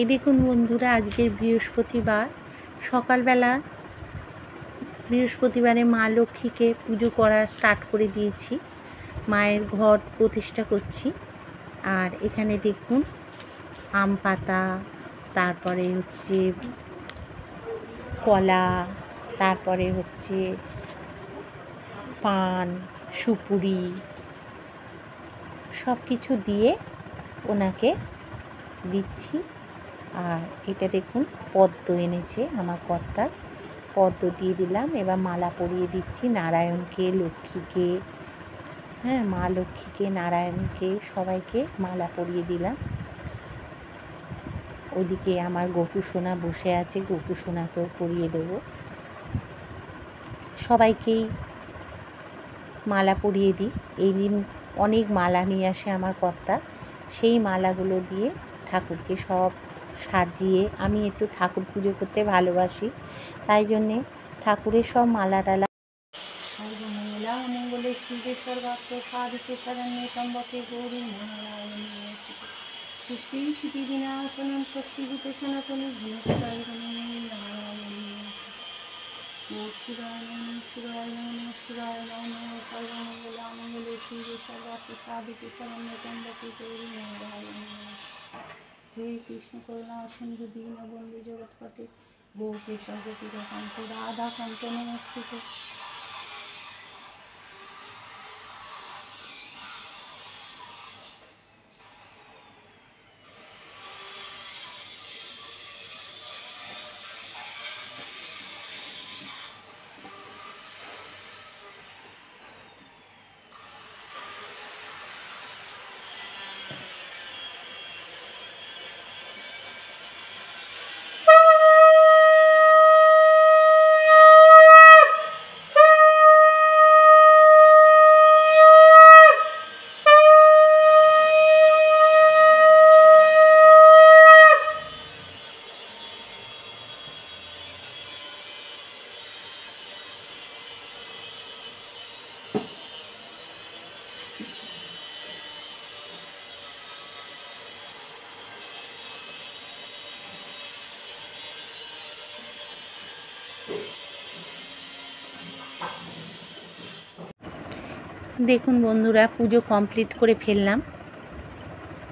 এই দেখুন বন্ধুরা, আজকের বৃহস্পতিবার সকালবেলা বৃহস্পতিবারে মা লক্ষ্মীকে পুজো করা স্টার্ট করে দিয়েছি। মায়ের ঘট প্রতিষ্ঠা করছি। আর এখানে দেখুন আম পাতা, তারপরে হচ্ছে কলা, তারপরে হচ্ছে পান, সুপুরি, সব কিছু দিয়ে ওনাকে দিচ্ছি। আর এটা দেখুন পদ্ম এনেছে আমার কর্তা, পদ্ম দিয়ে দিলাম। এবার মালা পরিয়ে দিচ্ছি নারায়ণকে, লক্ষ্মীকে, মা লক্ষ্মীকে, নারায়ণকে, সবাইকে মালা পরিয়ে দিলাম। ওদিকে আমার গোপু সোনা বসে আছে, গোপু সোনাকেও পরিয়ে দেবো। সবাইকেই মালা পরিয়ে দিই। এই দিন অনেক মালা নিয়ে আসে আমার কর্তা, সেই মালাগুলো দিয়ে ঠাকুরকে সব সাজিয়ে, আমি একটু ঠাকুর পুজো করতে ভালোবাসি, তাই জন্যে ঠাকুরের সব মালা টালা মঙ্গলে শিবেশ্বর ভক্ত সাধিকে শরণ্যে ত্র্যম্বকে গৌরী নারায়ণী সৃষ্টি শিতি বিনাশনম শক্তিভূত সনাতনী ঘনশ্রয় নারায়ণী শিবায় নমঃ শিবায় নমঃ শিবায় নমঃ সর্বমঙ্গল মঙ্গলে শিবেশ্বর ভক্ত সাধিকে শরণ্যে ত্র্যম্বকে গৌরী নারায়ণী। হে কৃষ্ণ করুণা সিন্ধু দীনবন্ধু জগৎপতে গোপীশ্বর গোপীকান্ত রাধা কান্ত নমস্তুতে। দেখুন বন্ধুরা, পুজো কমপ্লিট করে ফেললাম।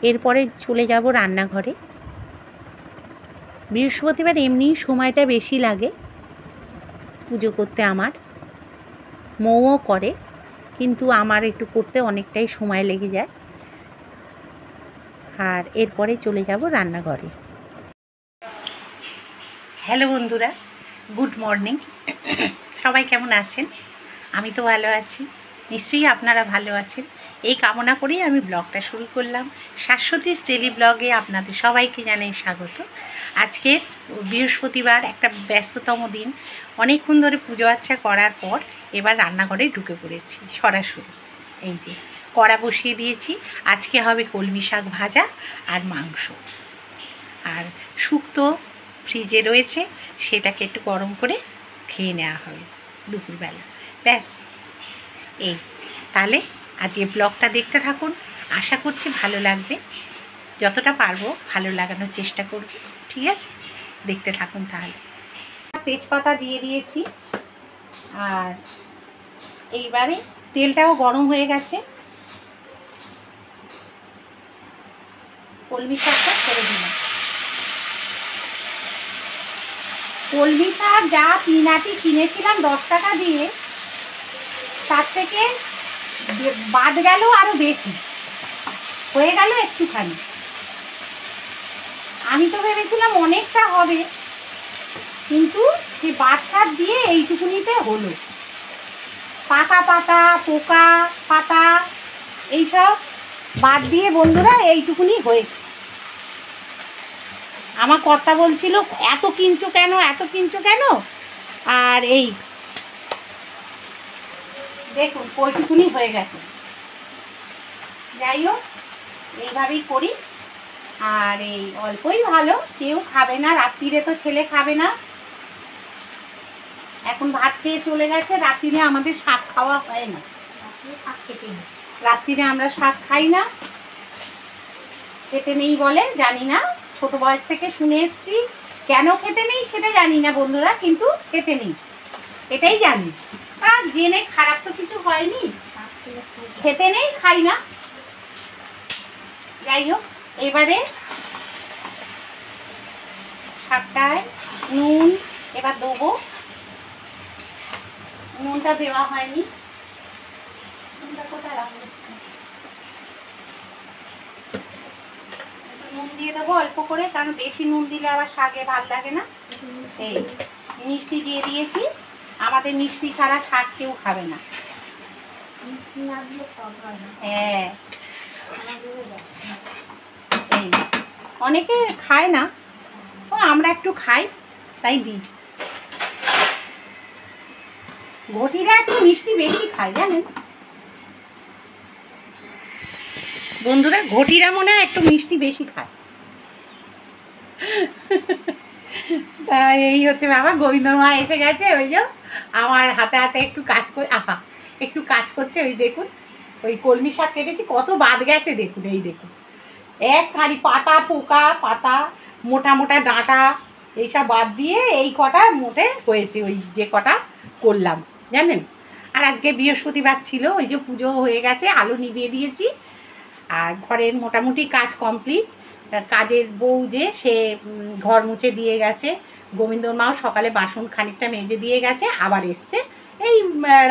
এরপরে চলে যাব রান্নাঘরে। বৃহস্পতিবার এমনি সময়টা বেশি লাগে পুজো করতে, আমার মৌও করে, কিন্তু আমার একটু করতে অনেকটাই সময় লেগে যায়। আর এরপরে চলে যাব রান্নাঘরে। হ্যালো বন্ধুরা, গুড মর্নিং। সবাই কেমন আছেন? আমি তো ভালো আছি, নিশ্চয়ই আপনারা ভালো আছেন। এই কামনা করেই আমি ব্লগটা শুরু করলাম। শাশ্বতীস ডেলি ব্লগে আপনাদের সবাইকে জানাই স্বাগত। আজকে বৃহস্পতিবার, একটা ব্যস্ততম দিন। অনেকক্ষণ ধরে পুজো আচ্ছা করার পর এবার রান্নাঘরে ঢুকে পড়েছি সরাসরি। এই যে কড়া বসিয়ে দিয়েছি। আজকে হবে কলমি শাক ভাজা আর মাংস, আর শুক্তো ফ্রিজে রয়েছে, সেটাকে একটু গরম করে খেয়ে নেওয়া হবে দুপুরবেলা। ব্যাস এই, তাহলে আজকে ব্লগটা দেখতে থাকুন, আশা করছি ভালো লাগবে। যতটা পারবো ভালো লাগানোর চেষ্টা করব, ঠিক আছে? দেখতে থাকুন তাহলে। তেজপাতা দিয়ে দিয়েছি, আর এইবারে তেলটাও গরম হয়ে গেছে। কলমি শাকটা ছেড়ে দিলাম। কলমি শাক যা পিনাটি কিনেছিলাম 10 টাকা দিয়ে, তার থেকে বাদ গেল আরো বেশি, হয়ে গেল একটুখানি। আমি তো ভেবেছিলাম অনেকটা হবে, কিন্তু সে বাচ্চার দিয়ে এইটুকুনিতে হলো। পাকা পাতা, পোকা পাতা এইসব বাদ দিয়ে বন্ধুরা এইটুকুনি হয়েছে। আমার কর্তা বলছিল এত কিনছো কেন, এত কিনছো কেন? আর এই দেখুন ওইটুকুনি হয়ে গেছে। যাই হোক, এইভাবেই করি। আর এই অল্পই ভালো, কেউ খাবে না রাত্রিরে, তো ছেলে খাবে না, এখন ভাত খেয়ে চলে গেছে। রাত্রিরে আমাদের শাক খাওয়া হয় না, শাক খেতে নেই, রাত্রিরে আমরা শাক খাই না, খেতে নেই বলে, জানি না, ছোট বয়স থেকে শুনে এসছি। কেন খেতে নেই সেটা জানি না বন্ধুরা, কিন্তু খেতে নেই এটাই জানি। আর জেনে খারাপ তো কিছু হয়নি, খেতে নেই, খাই না। যাই হোক, এবারে শাকটায় নুন এবার দেবো। নুনটা দেওয়া হয়নি, নুনটা কোথায় রাখবো? নুন দিয়ে দেবো অল্প করে, কারণ বেশি নুন দিলে আবার শাকে ভালো লাগে না। এই মিষ্টি দিয়ে দিয়েছি, আমাদের মিষ্টি ছাড়া শাক কেউ খাবে না। হ্যাঁ, এই অনেকে খায় না, ও আমরা একটু খাই তাই দিই। ঘটিরা একটু মিষ্টি বেশি খায় জানেন বন্ধুরা, ঘটিরা মনে হয় একটু মিষ্টি বেশি খায়। তাই এই হচ্ছে বাবা, গোবিন্দর মা এসে গেছে। ওই যে আমার হাতে হাতে একটু কাজ করে, আহা একটু কাজ করছে। ওই দেখুন, ওই কলমি শাক কেটেছি, কত বাদ গেছে দেখুন। এই দেখুন, এক হাঁড়ি পাতা, পোকা পাতা, মোটা মোটা ডাঁটা, এইসব বাদ দিয়ে এই কটা মোটে হয়েছে, ওই যে কটা করলাম জানেন। আর আজকে বৃহস্পতিবার ছিল, ওই যে পুজো হয়ে গেছে, আলু নিভিয়ে দিয়েছি, আর ঘরের মোটামুটি কাজ কমপ্লিট। কাজের বউ যে সে ঘর মুছে দিয়ে গেছে, গোবিন্দর মাও সকালে বাসন খানিকটা মেজে দিয়ে গেছে, আবার এসছে এই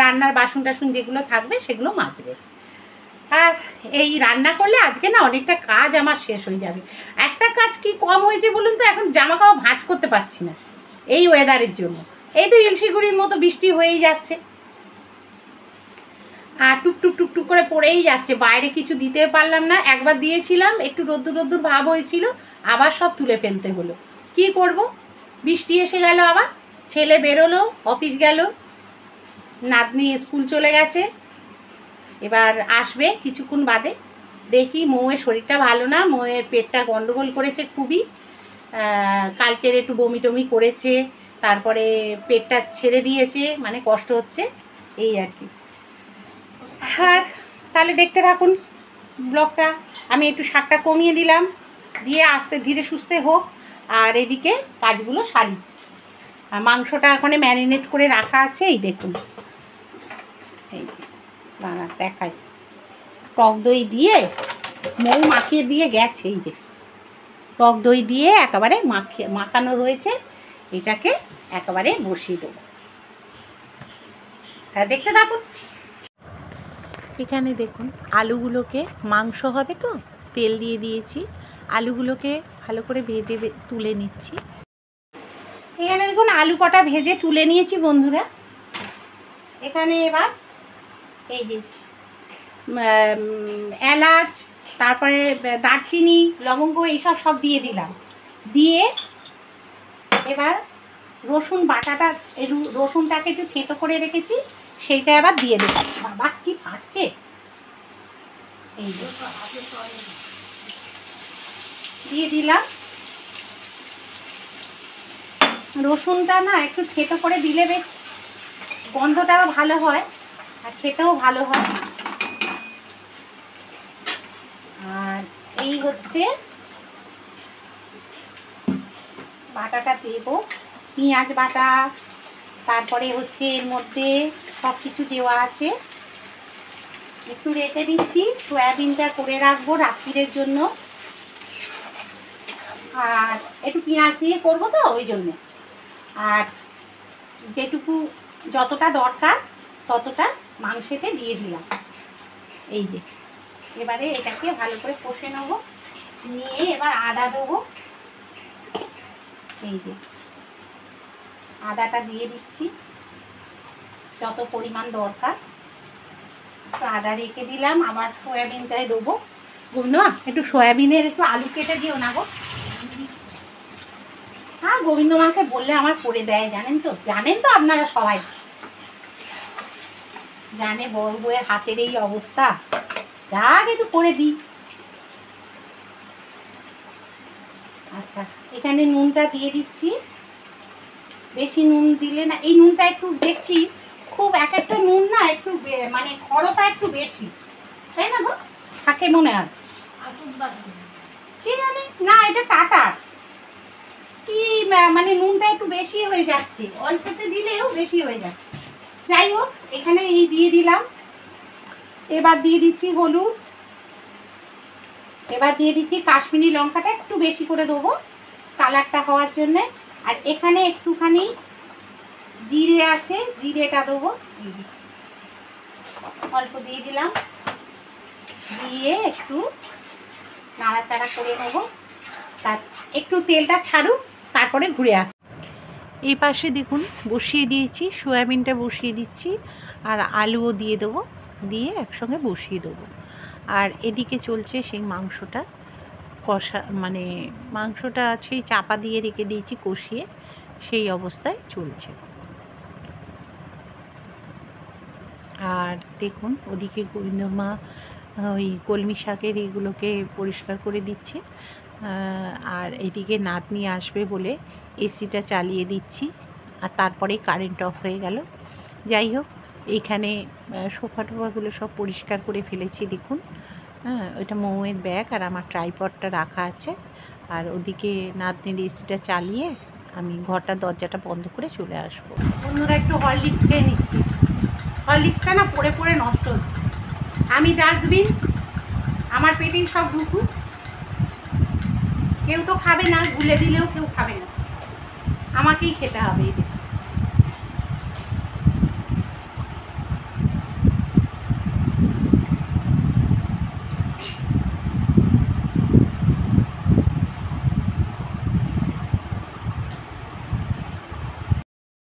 রান্নার বাসন টাসন যেগুলো থাকবে সেগুলো মাজবে। আর এই রান্না করলে আজকে না অনেকটা কাজ আমার শেষ হয়ে যাবে। একটা কাজ কি কম হয়েছে বলুন তো, এখন জামা কাপড় ভাঁজ করতে পারছি না এই ওয়েদারের জন্য। এই তো ইলশিগুড়ির মতো বৃষ্টি হয়েই যাচ্ছে, আর টুকটুক টুকটুক করে পড়েই যাচ্ছে, বাইরে কিছু দিতে পারলাম না। একবার দিয়েছিলাম, একটু রোদ্দুর রোদ্দুর ভাব হয়েছিল, আবার সব তুলে ফেলতে হলো। কি করব, বৃষ্টি এসে গেল, আবার ছেলে বেরোলো, অফিস গেল, নাতনি স্কুল চলে গেছে, এবার আসবে কিছুক্ষণ বাদে। দেখি, মৌয়ের শরীরটা ভালো না, মৌয়ের পেটটা গন্ডগোল করেছে খুবই। কালকের একটু বমি টমি করেছে, তারপরে পেটটা ছেড়ে দিয়েছে, মানে কষ্ট হচ্ছে এই আর কি। আর তাহলে দেখতে থাকুন ব্লগটা। আমি একটু শাকটা কমিয়ে দিলাম, দিয়ে আস্তে ধীরে সুস্থে হোক, আর এদিকে কাজগুলো সারি। আর মাংসটা ওখানে ম্যারিনেট করে রাখা আছে, এই দেখুন, এই দাঁড়া দেখাই। টক দই দিয়ে মৌ মাখিয়ে দিয়ে গেছে, এই যে টক দই দিয়ে একেবারে মাখানো রয়েছে, এটাকে একেবারে বসিয়ে দেবো। হ্যাঁ, দেখতে থাকুন। এখানে দেখুন, আলুগুলোকে, মাংস হবে তো তেল দিয়ে দিয়েছি, আলুগুলোকে ভালো করে ভেজে তুলে নিচ্ছি। এখানে দেখুন আলু কটা ভেজে তুলে নিয়েছি বন্ধুরা। এখানে এবার এই যে এলাচ, তারপরে দারচিনি, লবঙ্গ, এইসব সব দিয়ে দিলাম। দিয়ে এবার রসুন বাটাটা, রসুনটাকে একটু থেঁতো করে রেখেছি, সেইটা আবার দিয়ে দেবো। বাবা কি ফাটছে, এই দিয়ে দিলাম। রসুনটা না একটু থেঁতো করে দিলে বেশ গন্ধটাও ভালো হয়, আর খেতেও ভালো হয়। আর এই হচ্ছে বাটাটা দেব, পেঁয়াজ বাটা, তারপরে হচ্ছে এর মধ্যে সব কিছু দেওয়া আছে। একটু রেখে দিচ্ছি, সয়াবিনটা করে রাখবো রাত্রির জন্য, আর একটু পেঁয়াজ দিয়ে করবো তো ওই জন্য। আর যেটুকু যতটা দরকার ততটা মাংসেতে দিয়ে দিলাম। এই যে এবারে এটাকে ভালো করে কষে নেবো, নিয়ে এবার আদা দেবো। এই যে আদাটা দিয়ে দিচ্ছি যত পরিমাণ দরকার, তো আদা রেখে দিলাম। আবার সয়াবিনটাই দেবো। গোবিন্দমা একটু সয়াবিনের একটু আলু কেটে দিও না গো। হ্যাঁ, গোবিন্দমাকে বললে আমার করে দেয়, জানেন তো, জানেন তো আপনারা সবাই জানে বড় বউয়ের হাতের এই অবস্থা, যাক একটু করে দিই। আচ্ছা, এখানে নুনটা দিয়ে দিচ্ছি, বেশি নুন দিলে না, এই নুনটা একটু দেখছি খুব এক একটা নুন না একটু মানে খরতা একটু বেশি, তাই না গো? থাকে মনে হয়, কি জানি না, এটা টাটা। মানে নুনটা একটু বেশি হয়ে যাচ্ছে, অল্পতে দিলেও বেশি হয়ে যাচ্ছে। যাই হোক, এখানে এই দিয়ে দিলাম। এবার দিয়ে দিচ্ছি হলুদ, এবার দিয়ে দিচ্ছি কাশ্মীরি লঙ্কাটা একটু বেশি করে দেবো কালারটা হওয়ার জন্যে। আর এখানে একটুখানি জিরে আছে, জিরেটা দেবো, অল্প দিয়ে দিলাম। দিয়ে একটু নাড়াচাড়া করে নেবো, তার একটু তেলটা ছাড়ুক, তারপরে ঘুরে আস। এই পাশে দেখুন বসিয়ে দিয়েছি, সয়াবিনটা বসিয়ে দিচ্ছি, আর আলুও দিয়ে দেবো, দিয়ে একসঙ্গে বসিয়ে দেবো। আর এদিকে চলছে সেই মাংসটা কষা, মানে মাংসটা সেই চাপা দিয়ে রেখে দিয়েছি কষিয়ে, সেই অবস্থায় চলছে। আর দেখুন ওদিকে গোবিন্দমা ওই কলমি শাকের এগুলোকে পরিষ্কার করে দিচ্ছে। আর এদিকে নাতনি আসবে বলে এসিটা চালিয়ে দিচ্ছি, আর তারপরে কারেন্ট অফ হয়ে গেল। যাই হোক, এইখানে সোফা টোফাগুলো সব পরিষ্কার করে ফেলেছি দেখুন। হ্যাঁ, ওইটা মৌয়ের ব্যাগ আর আমার ট্রাইপডটা রাখা আছে। আর ওদিকে নাতনির এসিটা চালিয়ে আমি ঘরটার দরজাটা বন্ধ করে চলে আসবো। বন্ধুরা একটু হরলিক্স খেয়ে নিচ্ছি। হরলিক্সটা না পড়ে পড়ে নষ্ট হচ্ছে। আমি ডাস্টবিন, আমার পেটেই সব ঢুকুক, কেউ তো খাবে না, গুলে দিলেও কেউ খাবে না, আমাকেই খেতে হবে। এই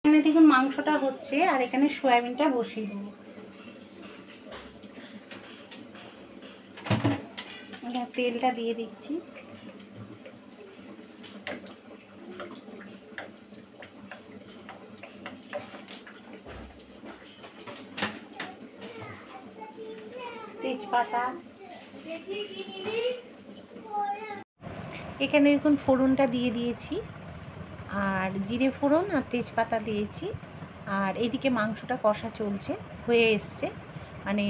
এখানে দেখুন মাংসটা হচ্ছে, আর এখানে সয়াবিনটা বসিয়ে দেবো। তেলটা দিয়ে দিচ্ছি। তেজপাতা, এখানে দেখুন ফোড়নটা দিয়ে দিয়েছি, আর জিরে ফোড়ন আর তেজপাতা দিয়েছি। আর এদিকে মাংসটা কষা চলছে, হয়ে এসছে, মানে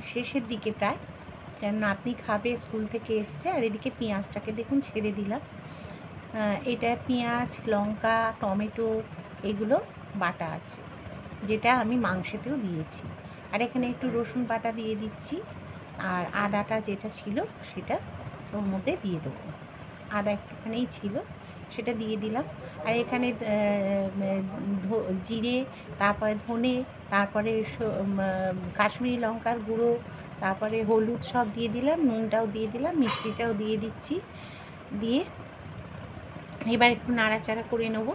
শেষের দিকে প্রায়, কারণ নাতনি খাবে, স্কুল থেকে এসছে। আর এদিকে পেঁয়াজটাকে দেখুন ছেড়ে দিলাম। এটা পেঁয়াজ, লঙ্কা, টমেটো এগুলো বাটা আছে, যেটা আমি মাংসেতেও দিয়েছি। আর এখানে একটু রসুন বাটা দিয়ে দিচ্ছি, আর আদাটা যেটা ছিল সেটা ওর মধ্যে দিয়ে দেবো। আদা একটুখানিই ছিল, সেটা দিয়ে দিলাম। আর এখানে জিরে, তারপরে ধনে, তারপরে কাশ্মীরি লঙ্কার গুঁড়ো, তারপরে হলুদ সব দিয়ে দিলাম, নুনটাও দিয়ে দিলাম, মিষ্টিটাও দিয়ে দিচ্ছি। দিয়ে এবার একটু নাড়াচাড়া করে নেবো,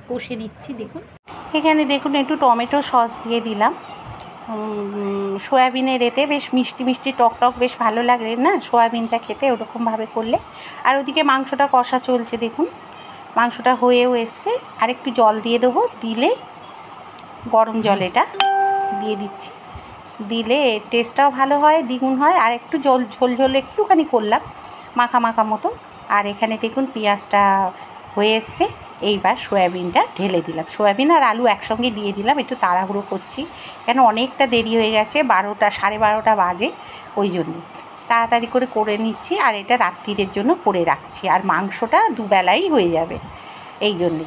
কষে নিচ্ছি। দেখুন এখানে দেখুন একটু টমেটো সস দিয়ে দিলাম। সয়াবিনের এতে বেশ মিষ্টি মিষ্টি টক টক বেশ ভালো লাগে না সয়াবিনটা খেতে, ওরকমভাবে করলে। আর ওদিকে মাংসটা কষা চলছে দেখুন, মাংসটা হয়েও এসছে। আর একটু জল দিয়ে দেবো, দিলে গরম জল এটা দিয়ে দিচ্ছি, দিলে টেস্টটাও ভালো হয়, দ্বিগুণ হয়। আর একটু ঝোল ঝোল একটুখানি করলাম, মাখা মাখা মতো। আর এখানে দেখুন পেঁয়াজটা হয়ে এসছে, এইবার সয়াবিনটা ঢেলে দিলাম। সয়াবিন আর আলু একসঙ্গে দিয়ে দিলাম, একটু তাড়াহুড়ো করছি কেন অনেকটা দেরি হয়ে গেছে, 12টা 12:30 বাজে, ওই জন্য তাড়াতাড়ি করে নিচ্ছি। আর এটা রাত্রিরের জন্য করে রাখছি, আর মাংসটা দুবেলাই হয়ে যাবে, এই জন্যে।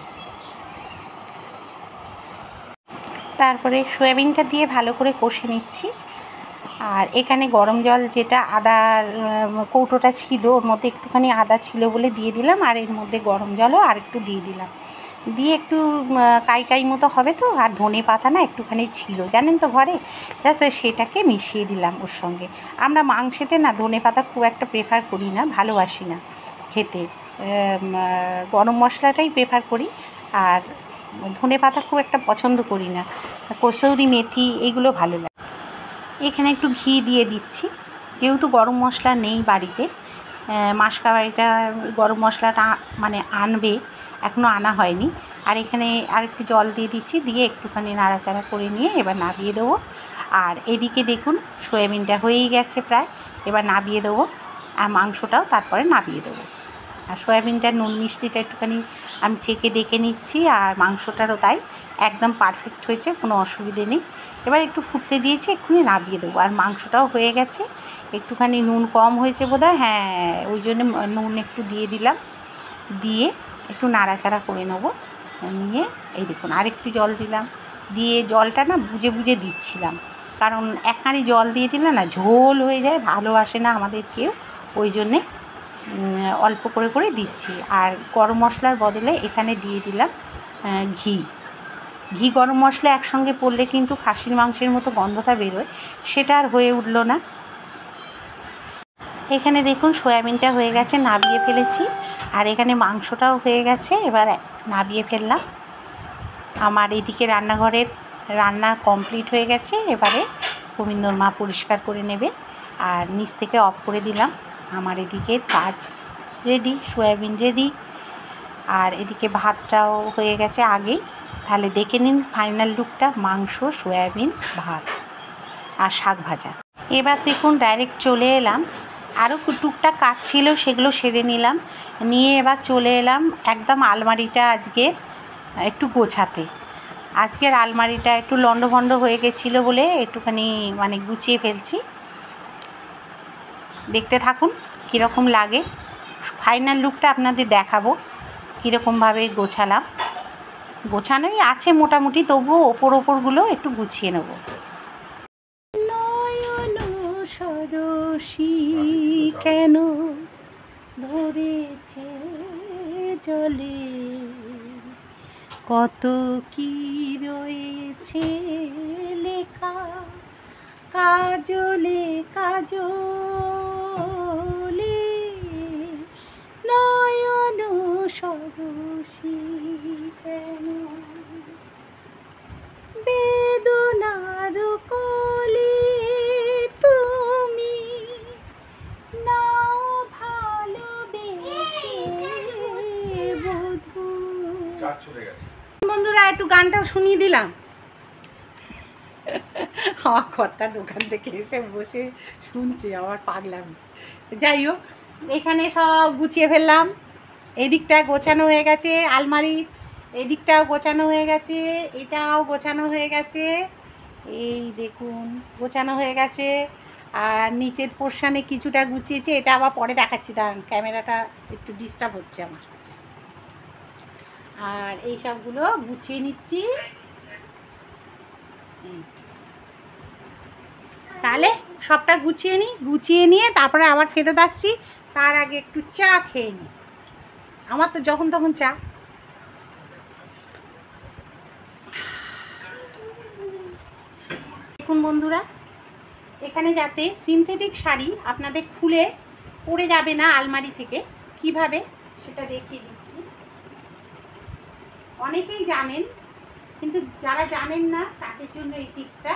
তারপরে সয়াবিনটা দিয়ে ভালো করে কষে নিচ্ছি। আর এখানে গরম জল, যেটা আদার কৌটোটা ছিল, ওর মধ্যে একটুখানি আদা ছিল বলে দিয়ে দিলাম, আর এর মধ্যে গরম জলও আর একটু দিয়ে দিলাম, দিয়ে একটু কাই মতো হবে তো। আর ধনে পাতা না একটুখানি ছিল জানেন তো ঘরে, যাতে সেটাকে মিশিয়ে দিলাম ওর সঙ্গে। আমরা মাংসেতে না ধনে পাতা খুব একটা প্রেফার করি না, ভালোবাসি না খেতে, গরম মশলাটাই প্রেফার করি। আর ধনে পাতা খুব একটা পছন্দ করি না, কসুরি মেথি এগুলো ভালো লাগে। এখানে একটু ঘি দিয়ে দিচ্ছি, যেহেতু গরম মশলা নেই বাড়িতে, মাসকাবাড়িটা গরম মশলাটা মানে আনবে, এখনও আনা হয়নি। আর এখানে আর একটু জল দিয়ে দিচ্ছি, দিয়ে একটুখানি নাড়াচাড়া করে নিয়ে এবার নাবিয়ে দেবো। আর এদিকে দেখুন সয়াবিনটা হয়েই গেছে প্রায়, এবার নাবিয়ে দেবো, আর মাংসটাও তারপরে নাবিয়ে দেবো। আর সয়াবিনটার নুন মিষ্টিটা একটুখানি আমি চেখে দেখে নিচ্ছি, আর মাংসটারও তাই একদম পারফেক্ট হয়েছে, কোনো অসুবিধে নেই। এবার একটু ফুটতে দিয়েছি, এক্ষুনি নাবিয়ে দেবো। আর মাংসটাও হয়ে গেছে, একটুখানি নুন কম হয়েছে বোধহয়, হ্যাঁ ওই জন্য নুন একটু দিয়ে দিলাম, দিয়ে একটু নাড়াচাড়া করে নেব। নিয়ে এই দেখুন আরেকটু জল দিলাম, দিয়ে জলটা না বুঝে বুঝে দিচ্ছিলাম, কারণ এক কাঁড়ি জল দিয়ে দিলে না ঝোল হয়ে যায়, ভালোবাসে না আমাদের কেউ, ওই জন্যে অল্প করে করে দিচ্ছি। আর গরম মশলার বদলে এখানে দিয়ে দিলাম ঘি। ঘি গরম মশলা একসঙ্গে পড়লে কিন্তু খাসির মাংসের মতো গন্ধটা বেরোয়, সেটা আর হয়ে উঠলো না। এখানে দেখুন সয়াবিনটা হয়ে গেছে, নাবিয়ে ফেলেছি, আর এখানে মাংসটাও হয়ে গেছে, এবার নাবিয়ে ফেললাম। আমার এদিকে রান্নাঘরের রান্না কমপ্লিট হয়ে গেছে। এবারে গোবিন্দর মা পরিষ্কার করে নেবে, আর নিচ থেকে অফ করে দিলাম। আমার এদিকে কাজ রেডি, সয়াবিন রেডি, আর এদিকে ভাতটাও হয়ে গেছে আগেই। তাহলে দেখে নিন ফাইনাল লুকটা, মাংস, সয়াবিন, ভাত আর শাক ভাজা। এবার দেখুন ডাইরেক্ট চলে এলাম, আরও টুকটাক কাজ ছিল সেগুলো সেরে নিলাম, নিয়ে এবার চলে এলাম একদম আলমারিটা আজকে একটু গোছাতে। আজকের আলমারিটা একটু লন্ডভন্ড হয়ে গেছিলো বলে একটুখানি মানে গুছিয়ে ফেলছি। দেখতে থাকুন কীরকম লাগে, ফাইনাল লুকটা আপনাদের দেখাবো কীরকমভাবে গোছালাম। গোছানোই আছে মোটামুটি, তবুও ওপরগুলো একটু গুছিয়ে নেব। নয়ন সরসী কেন ধরেছে জলে, কত কি রয়েছে লেখা কাজলে কাজলে, নয়ন সরসী কেন বেদনার কলি তুমি নাও ভালোবেসে বধূ। বন্ধুরা একটু গানটাও শুনিয়ে দিলাম। আমার কর্তা দোকান থেকে এসে বসে শুনছে আমার পাগলামি। যাই হোক, এখানে সব গুছিয়ে ফেললাম। এদিকটা গোছানো হয়ে গেছে, আলমারি এদিকটাও গোছানো হয়ে গেছে, এটাও গোছানো হয়ে গেছে, এই দেখুন গোছানো হয়ে গেছে। আর নিচের পোর্শানে কিছুটা গুছিয়েছে, এটা আবার পরে দেখাচ্ছি, দাঁড়ান ক্যামেরাটা একটু ডিস্টার্ব হচ্ছে আমার। আর এই সবগুলো গুছিয়ে নিচ্ছি। তাহলে সবটা গুছিয়ে নিই, গুছিয়ে নিয়ে তারপরে আবার ফেরত আসছি। তার আগে একটু চা খেয়ে নিই, আমার তো যখন তখন চা। দেখুন বন্ধুরা, এখানে যাতে সিনথেটিক শাড়ি আপনাদের খুলে পড়ে যাবে না আলমারি থেকে, কিভাবে সেটা দেখিয়ে দিচ্ছি। অনেকেই জানেন, কিন্তু যারা জানেন না তাদের জন্য এই টিপসটা।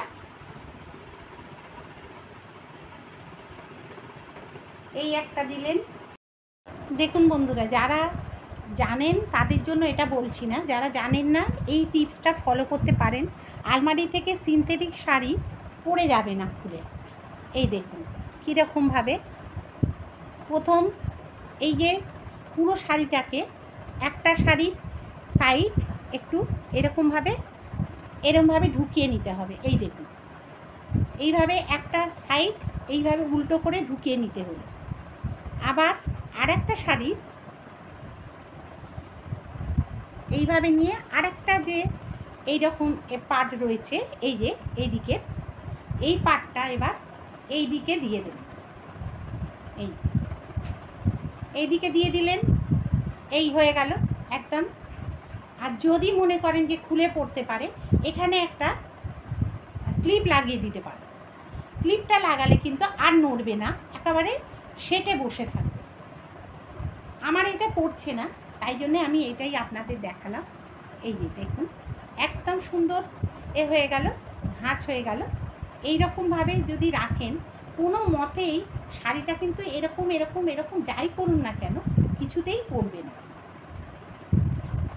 এই একটা দিলেন। দেখুন বন্ধুরা, যারা জানেন তাদের জন্য এটা বলছি না, যারা জানেন না এই টিপসটা ফলো করতে পারেন। আলমারি থেকে সিনথেটিক শাড়ি পরে যাবে না খুলে। এই দেখুন কীরকমভাবে প্রথম এই যে পুরো শাড়িটাকে একটা শাড়ির সাইড একটু এরকমভাবে ঢুকিয়ে নিতে হবে। এই দেখুন এইভাবে একটা সাইড এইভাবে উল্টো করে ঢুকিয়ে নিতে হলো। আবার আরেকটা শাড়ির এইভাবে নিয়ে আরেকটা যে এইরকম পার্ট রয়েছে, এই যে এইদিকে এই পার্টটা এবার এই দিকে দিয়ে দেবেন। এইদিকে দিয়ে দিলেন, এই হয়ে গেল একদম। আর যদি মনে করেন যে খুলে পড়তে পারে, এখানে একটা ক্লিপ লাগিয়ে দিতে পারে। ক্লিপটা লাগালে কিন্তু আর নড়বে না, একেবারে সেটে বসে থাকবে। আমার এটা পড়ছে না, তাই জন্যে আমি এটাই আপনাদের দেখালাম। এই যে দেখুন একদম সুন্দর এ হয়ে গেল, ভাঁজ হয়ে গেল। এই রকমভাবে যদি রাখেন, কোনো মতেই শাড়িটা কিন্তু এরকম এরকম এরকম যাই করুন না কেন কিছুতেই পড়বে না।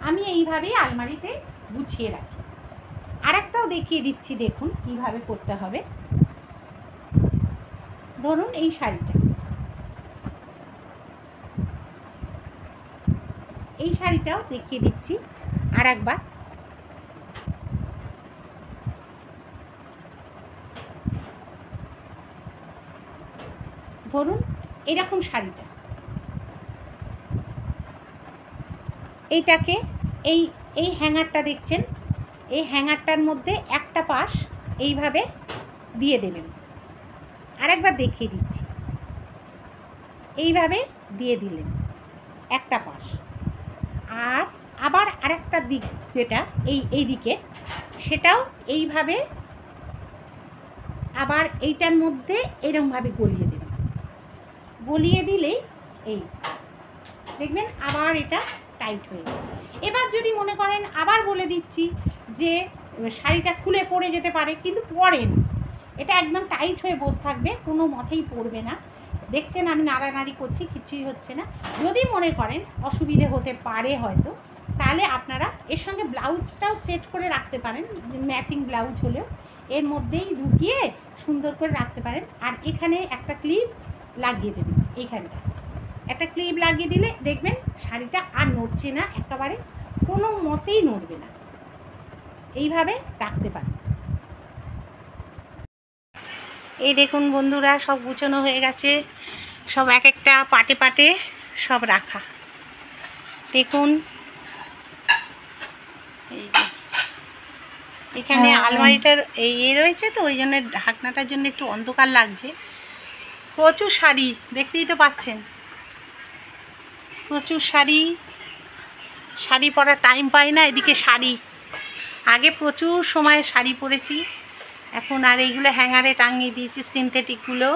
আমি এইভাবেই আলমারিতে গুছিয়ে রাখি। আরেকটাও দেখিয়ে দিচ্ছি, দেখুন কিভাবে করতে হবে। ধরুন এই শাড়িটা, এই শাড়িটাও দেখিয়ে দিচ্ছি আর একবার। ধরুন এরকম শাড়িটা, এইটাকে এই এই হ্যাঙ্গারটা দেখছেন, এই হ্যাঙ্গারটার মধ্যে একটা পাশ এইভাবে দিয়ে দেবেন। আরেকবার দেখিয়ে দিচ্ছি, এইভাবে দিয়ে দিলেন একটা পাশ। আর আবার আরেকটা দিক যেটা এই দিকে, সেটাও এইভাবে আবার এইটার মধ্যে এরকমভাবে গলিয়ে দেবেন। গলিয়ে দিলেই এই দেখবেন আবার এটা টাইট হয়ে যাবে। এবার যদি মনে করেন, আবার বলে দিচ্ছি যে শাড়িটা খুলে পড়ে যেতে পারে, কিন্তু পরেন, এটা একদম টাইট হয়ে বসে থাকবে, কোনো মতেই পড়বে না। দেখছেন আমি নাড়ানাড়ি করছি, কিছুই হচ্ছে না। যদি মনে করেন অসুবিধে হতে পারে হয়তো, তাহলে আপনারা এর সঙ্গে ব্লাউজটাও সেট করে রাখতে পারেন, ম্যাচিং ব্লাউজ হলেও এর মধ্যেই ঢুকিয়ে সুন্দর করে রাখতে পারেন। আর এখানে একটা ক্লিপ লাগিয়ে দেবেন, এইখানটা একটা ক্লিপ লাগিয়ে দিলে দেখবেন শাড়িটা আর নড়ছে না, একেবারে কোনো মতেই নড়বে না। এইভাবে রাখতে পারেন। এই দেখুন বন্ধুরা, সব গুছানো হয়ে গেছে, সব এক একটা পাটে পাটে সব রাখা। দেখুন এই যে এখানে আলমারিটার এই রয়েছে, তো ওই জন্য ঢাকনাটার জন্য একটু অন্ধকার লাগছে। প্রচুর শাড়ি, দেখতেই তো পাচ্ছেন, প্রচুর শাড়ি। শাড়ি পরার টাইম পাই না, এদিকে শাড়ি। আগে প্রচুর সময় শাড়ি পরেছি, এখন আর এইগুলো হ্যাঙ্গারে টাঙিয়ে দিয়েছি। সিনথেটিকগুলো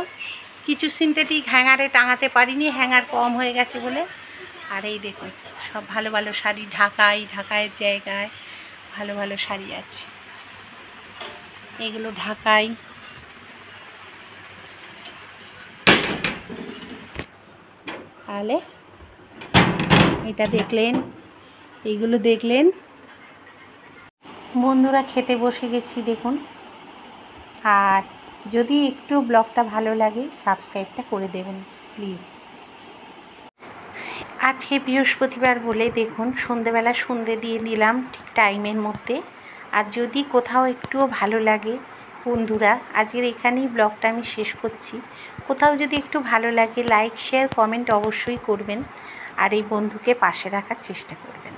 কিছু সিনথেটিক হ্যাঙ্গারে টাঙাতে পারিনি, হ্যাঙ্গার কম হয়ে গেছে বলে। আর এই দেখুন সব ভালো ভালো শাড়ি, ঢাকায়ের জায়গায় ভালো ভালো শাড়ি আছে। এগুলো ঢাকাই। তাহলে এটা দেখলেন, এইগুলো দেখলেন। বন্ধুরা খেতে বসে গেছি দেখুন। আর যদি একটু ব্লগটা ভালো লাগে সাবস্ক্রাইবটা করে দেবেন প্লিজ। আজকে বৃহস্পতিবার বলে দেখুন সন্ধেবেলা সন্ধে দিয়ে দিলাম ঠিক টাইমের মধ্যে। আর যদি কোথাও একটুও ভালো লাগে বন্ধুরা, আজকের এখানেই ব্লগটা আমি শেষ করছি। কোথাও যদি একটু ভালো লাগে লাইক শেয়ার কমেন্ট অবশ্যই করবেন, আর এই বন্ধুকে পাশে রাখার চেষ্টা করবেন।